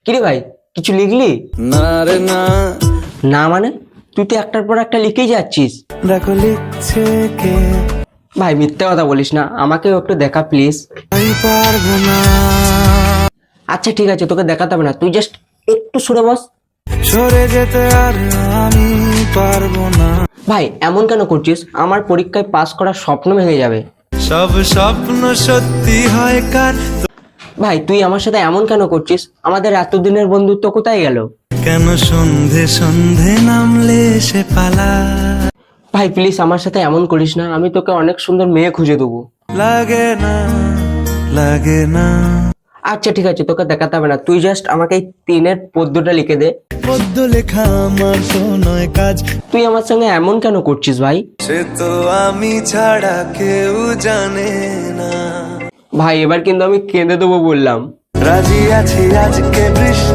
কিরে ভাই, কিছু লিখলি? না রে না, না মানে তুই তো একটার পর একটা লিখেই যাচ্ছিস। দেখো লিখছে কে, ভাই মিথ্যে কথা বলিস না, আমাকেও একটু দেখা প্লিজ। আমি পারবো না। আচ্ছা ঠিক আছে, তোকে দেখাতে হবে না, তুই জাস্ট একটু সরে বস। সরে যেতে আর আমি পারবো না। ভাই এমন কেন করছিস? আমার পরীক্ষায় পাস করার স্বপ্ন ভেঙে যাবে। সব স্বপ্ন সত্যি হয় কার, ভাই তুই আমার সাথে এমন কেন করছিস? আমাদের এতদিনের বন্ধুত্ব কোথায় গেল? কেন সন্ধে সন্ধে নামলে সে পালা। ভাই প্লিজ আমার সাথে এমন করিস না, আমি তোকে অনেক সুন্দর মেয়ে খুঁজে দেবো। লাগে না, লাগে না। আচ্ছা ঠিক আছে, তোকে দেখাতে হবে না, তুই জাস্ট আমাকে এই 3-এর পদ্যটা লিখে দে। পদ্য লেখা আমার তো নয় কাজ, তুই আমার সঙ্গে এমন কেন করছিস ভাই? সে তো আমি ছাড়া কেউ জানে না। ভাই এবার কিন্তু আমি কেঁদে দেবো বললাম। রাজি আছি আজকে বৃষ্টি